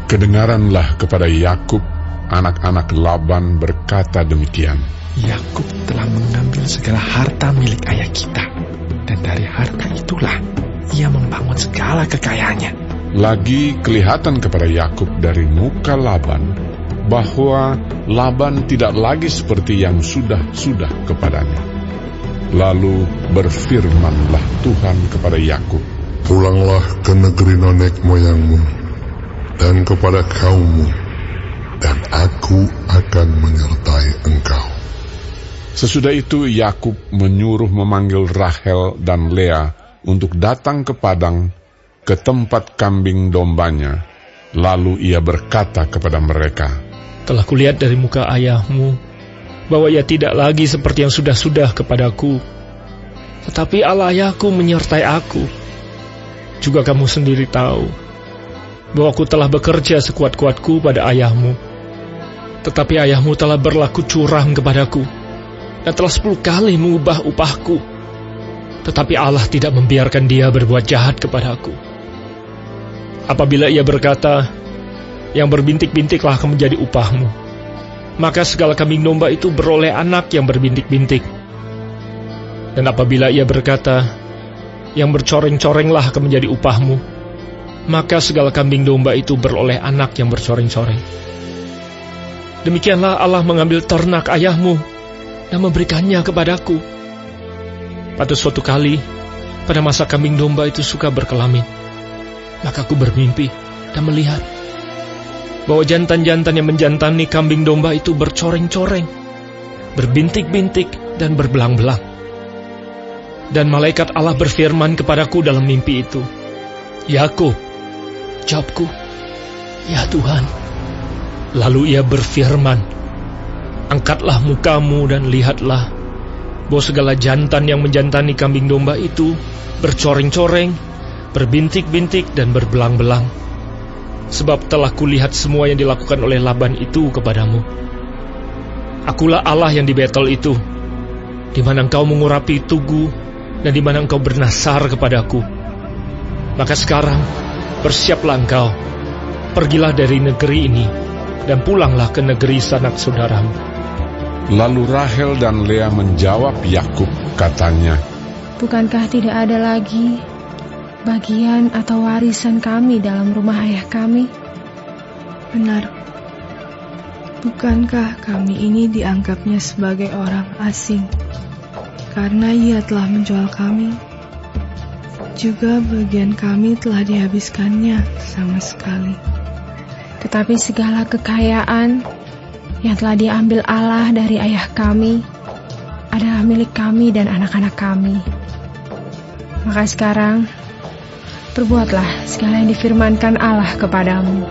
Kedengaranlah kepada Yakub, anak-anak Laban berkata demikian. Yakub telah mengambil segala harta milik ayah kita, dan dari harta itulah ia membangun segala kekayaannya. Lagi kelihatan kepada Yakub dari muka Laban bahwa Laban tidak lagi seperti yang sudah kepadanya. Lalu berfirmanlah Tuhan kepada Yakub, pulanglah ke negeri nenek moyangmu dan kepada kaummu, dan aku akan menyertai engkau. Sesudah itu Yakub menyuruh memanggil Rahel dan Lea untuk datang ke padang, ke tempat kambing dombanya. Lalu ia berkata kepada mereka, telah kulihat dari muka ayahmu bahwa ia tidak lagi seperti yang sudah kepadaku, tetapi Allah ayahku menyertai aku. Juga kamu sendiri tahu bahwa aku telah bekerja sekuat-kuatku pada ayahmu, tetapi ayahmu telah berlaku curang kepadaku dan telah 10 kali mengubah upahku. Tetapi Allah tidak membiarkan dia berbuat jahat kepadaku. Apabila ia berkata, yang berbintik-bintiklah akan menjadi upahmu, maka segala kambing domba itu beroleh anak yang berbintik-bintik. Dan apabila ia berkata, yang bercoreng-corenglah akan menjadi upahmu, maka segala kambing domba itu beroleh anak yang bercoreng-coreng. Demikianlah Allah mengambil ternak ayahmu dan memberikannya kepadaku. Pada suatu kali, pada masa kambing domba itu suka berkelamin, maka aku bermimpi dan melihat bahwa jantan-jantan yang menjantani kambing domba itu bercoreng-coreng, berbintik-bintik dan berbelang-belang. Dan malaikat Allah berfirman kepadaku dalam mimpi itu, Yakub. Jawabku, ya Tuhan. Lalu ia berfirman, angkatlah mukamu dan lihatlah bahwa segala jantan yang menjantani kambing domba itu bercoreng-coreng, berbintik-bintik dan berbelang-belang. Sebab telah kulihat semua yang dilakukan oleh Laban itu kepadamu. Akulah Allah yang di Betel itu, di mana engkau mengurapi tugu dan di mana engkau bernasar kepadaku. Maka sekarang bersiaplah engkau, pergilah dari negeri ini dan pulanglah ke negeri sanak saudaramu. Lalu Rahel dan Lea menjawab Yakub, katanya, bukankah tidak ada lagi bagian atau warisan kami dalam rumah ayah kami? Benar. Bukankah kami ini dianggapnya sebagai orang asing, karena ia telah menjual kami? Juga bagian kami telah dihabiskannya sama sekali. Tetapi segala kekayaan yang telah diambil Allah dari ayah kami adalah milik kami dan anak-anak kami. Maka sekarang perbuatlah segala yang difirmankan Allah kepadamu.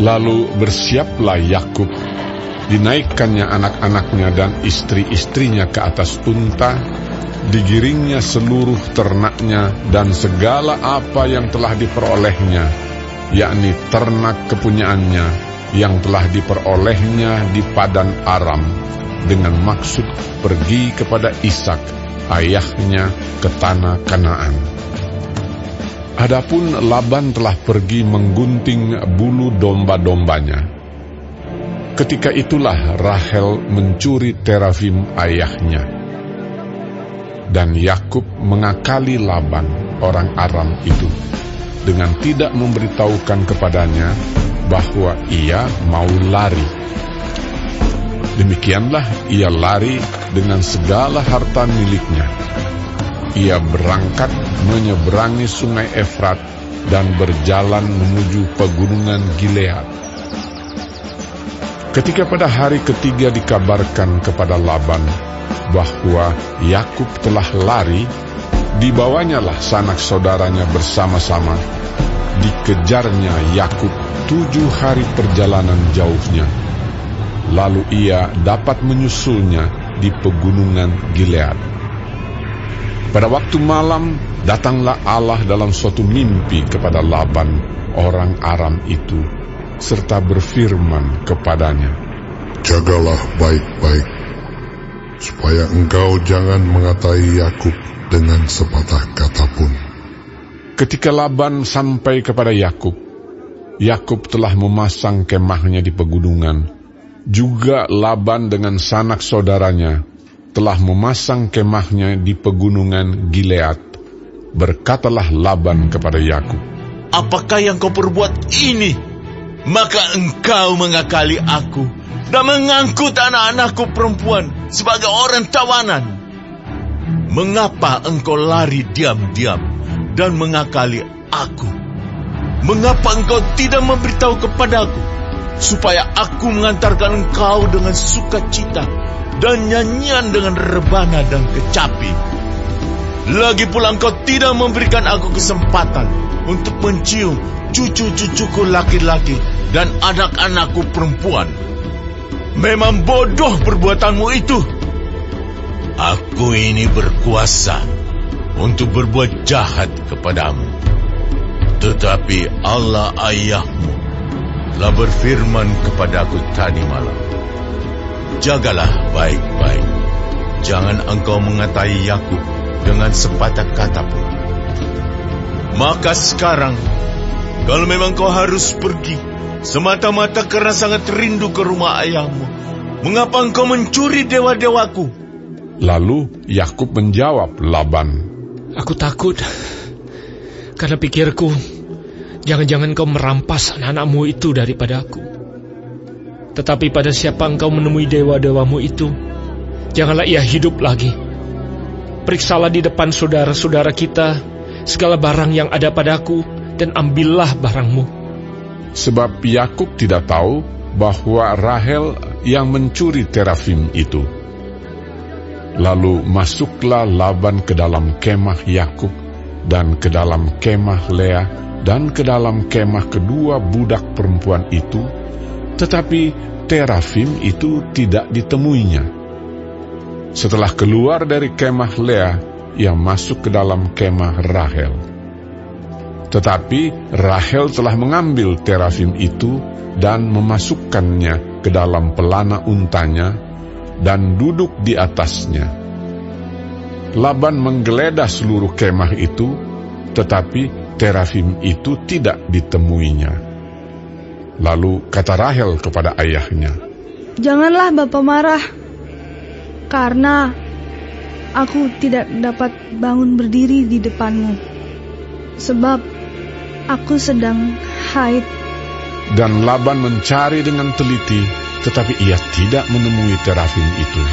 Lalu bersiaplah Yakub, dinaikkannya anak-anaknya dan istri-istrinya ke atas unta, digiringnya seluruh ternaknya dan segala apa yang telah diperolehnya, yakni ternak kepunyaannya yang telah diperolehnya di Padan Aram, dengan maksud pergi kepada Ishak ayahnya ke tanah Kanaan. Adapun Laban telah pergi menggunting bulu domba-dombanya. Ketika itulah Rahel mencuri terafim ayahnya. Dan Yakub mengakali Laban, orang Aram itu, dengan tidak memberitahukan kepadanya bahwa ia mau lari. Demikianlah ia lari dengan segala harta miliknya. Ia berangkat menyeberangi sungai Efrat dan berjalan menuju pegunungan Gilead. Ketika pada hari ketiga dikabarkan kepada Laban bahwa Yakub telah lari, dibawanyalah sanak saudaranya bersama-sama. Dikejarnya Yakub 7 hari perjalanan jauhnya. Lalu ia dapat menyusulnya di pegunungan Gilead. Pada waktu malam, datanglah Allah dalam suatu mimpi kepada Laban, orang Aram itu, serta berfirman kepadanya, jagalah baik-baik, supaya engkau jangan mengatai Yakub dengan sepatah kata pun. Ketika Laban sampai kepada Yakub, Yakub telah memasang kemahnya di pegunungan. Juga Laban dengan sanak saudaranya telah memasang kemahnya di pegunungan Gilead. Berkatalah Laban kepada Yakub, "Apakah yang kau perbuat ini? Maka engkau mengakali aku dan mengangkut anak-anakku perempuan sebagai orang tawanan. Mengapa engkau lari diam-diam dan mengakali aku? Mengapa engkau tidak memberitahu kepadaku, supaya aku mengantarkan engkau dengan sukacita dan nyanyian dengan rebana dan kecapi? Lagi pula engkau tidak memberikan aku kesempatan untuk mencium cucu-cucuku laki-laki dan anak-anakku perempuan. Memang bodoh perbuatanmu itu. Aku ini berkuasa untuk berbuat jahat kepadamu. Tetapi Allah ayahmu telah berfirman kepadaku tadi malam, jagalah baik-baik. Jangan engkau mengatai Yakub dengan sepatah kata pun. Maka sekarang, kalau memang kau harus pergi semata-mata karena sangat rindu ke rumah ayahmu, mengapa engkau mencuri dewa-dewaku?" Lalu Yakub menjawab Laban, Aku takut, karena pikirku, jangan-jangan kau merampas anak-anakmu itu daripada aku. Tetapi pada siapa engkau menemui dewa-dewamu itu, janganlah ia hidup lagi. Periksalah di depan saudara-saudara kita segala barang yang ada padaku, dan ambillah barangmu. sebab Yakub tidak tahu bahwa Rahel yang mencuri terafim itu. Lalu masuklah Laban ke dalam kemah Yakub dan ke dalam kemah Lea dan ke dalam kemah kedua budak perempuan itu, tetapi terafim itu tidak ditemuinya. Setelah keluar dari kemah Lea, ia masuk ke dalam kemah Rahel. Tetapi Rahel telah mengambil terafim itu dan memasukkannya ke dalam pelana untanya dan duduk di atasnya. Laban menggeledah seluruh kemah itu, tetapi terafim itu tidak ditemuinya. Lalu kata Rahel kepada ayahnya, "Janganlah Bapa marah, karena aku tidak dapat bangun berdiri di depanmu, sebab aku sedang haid." Dan Laban mencari dengan teliti, tetapi ia tidak menemui terafim itu.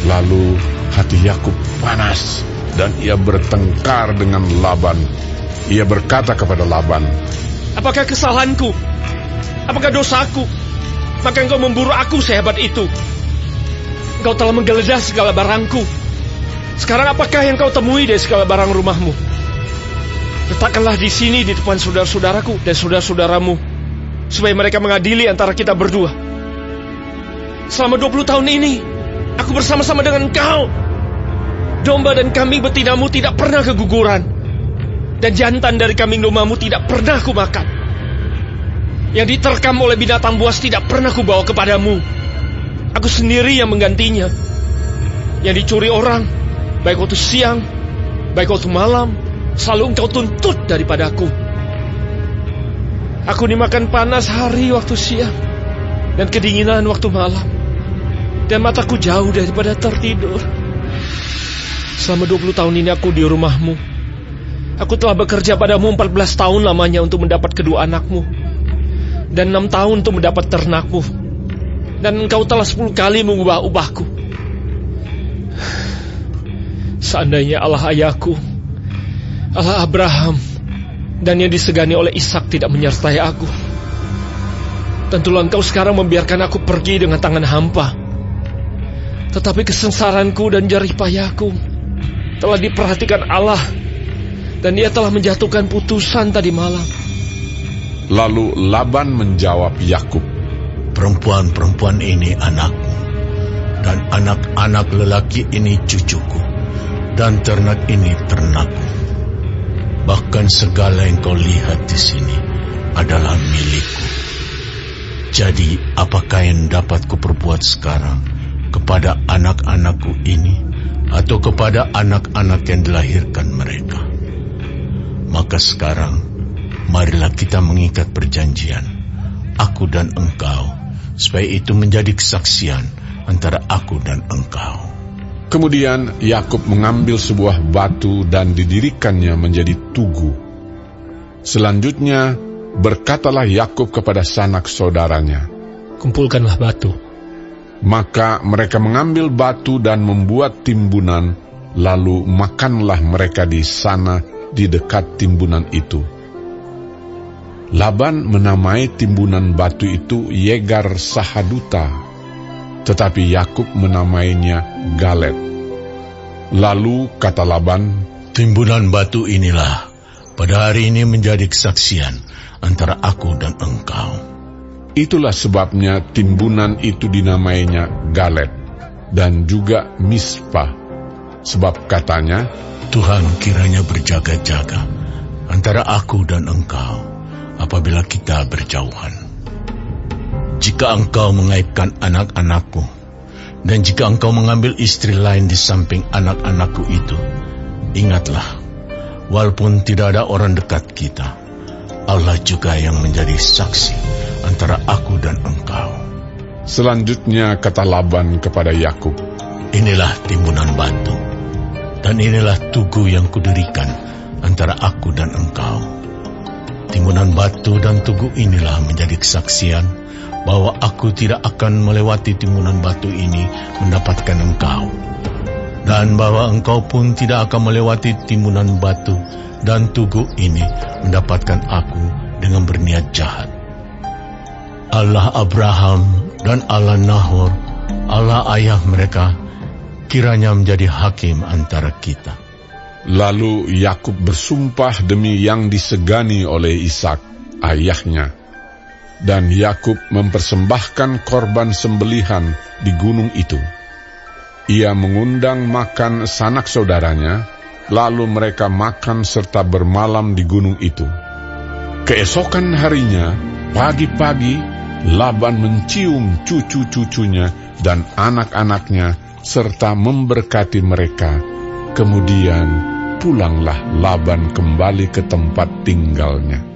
Lalu hati Yakub panas, dan ia bertengkar dengan Laban. Ia berkata kepada Laban, Apakah kesalahanku? Apakah dosaku? Maka engkau memburu aku sehebat itu. Engkau telah menggeledah segala barangku. Sekarang apakah yang kau temui dari segala barang rumahmu? Letakkanlah di sini di depan saudara-saudaraku dan saudara-saudaramu, supaya mereka mengadili antara kita berdua. Selama 20 tahun ini, aku bersama-sama dengan engkau. Domba dan kambing betinamu tidak pernah keguguran, dan jantan dari kambing dombamu tidak pernah kumakan. Yang diterkam oleh binatang buas tidak pernah kubawa kepadamu. Aku sendiri yang menggantinya. Yang dicuri orang, baik waktu siang, baik waktu malam, selalu engkau tuntut daripadaku. Aku dimakan panas hari waktu siang, dan kedinginan waktu malam, dan mataku jauh daripada tertidur. Selama 20 tahun ini aku di rumahmu. Aku telah bekerja padamu 14 tahun lamanya untuk mendapat kedua anakmu, dan 6 tahun untuk mendapat ternakmu, dan engkau telah 10 kali mengubah upahku. Seandainya Allah ayahku, Allah Abraham, dan yang disegani oleh Ishak tidak menyertai aku, tentulah engkau sekarang membiarkan aku pergi dengan tangan hampa. Tetapi kesengsaranku dan jerih payahku telah diperhatikan Allah, dan Ia telah menjatuhkan putusan tadi malam. Lalu Laban menjawab Yakub, Perempuan-perempuan ini anakmu, dan anak-anak lelaki ini cucuku, dan ternak ini ternakku. Bahkan segala yang kau lihat di sini adalah milikku. Jadi apakah yang dapat kuperbuat sekarang kepada anak-anakku ini, atau kepada anak-anak yang dilahirkan mereka? Maka sekarang marilah kita mengikat perjanjian, aku dan engkau, supaya itu menjadi kesaksian antara aku dan engkau. Kemudian Yakub mengambil sebuah batu dan didirikannya menjadi tugu. Selanjutnya berkatalah Yakub kepada sanak saudaranya, Kumpulkanlah batu. maka mereka mengambil batu dan membuat timbunan, lalu makanlah mereka di sana di dekat timbunan itu. Laban menamai timbunan batu itu Yegar Sahaduta, tetapi Yakub menamainya Galet. Lalu kata Laban, Timbunan batu inilah pada hari ini menjadi kesaksian antara aku dan engkau. itulah sebabnya timbunan itu dinamainya Galet dan juga Mispa, sebab katanya, Tuhan kiranya berjaga-jaga antara aku dan engkau apabila kita berjauhan. Jika engkau mengaibkan anak-anakku, dan jika engkau mengambil istri lain di samping anak-anakku itu, ingatlah, walaupun tidak ada orang dekat kita, Allah juga yang menjadi saksi antara aku dan engkau. Selanjutnya kata Laban kepada Yakub, Inilah timbunan batu, dan inilah tugu yang kudirikan antara aku dan engkau. Timbunan batu dan tugu inilah menjadi kesaksian bahwa aku tidak akan melewati timbunan batu ini mendapatkan engkau, dan bahwa engkau pun tidak akan melewati timbunan batu dan tugu ini mendapatkan aku dengan berniat jahat. Allah Abraham dan Allah Nahor, Allah ayah mereka, kiranya menjadi hakim antara kita. Lalu Yakub bersumpah demi yang disegani oleh Ishak, ayahnya. Dan Yakub mempersembahkan korban sembelihan di gunung itu. Ia mengundang makan sanak saudaranya, lalu mereka makan serta bermalam di gunung itu. Keesokan harinya, pagi-pagi, Laban mencium cucu-cucunya dan anak-anaknya serta memberkati mereka. Kemudian pulanglah Laban kembali ke tempat tinggalnya.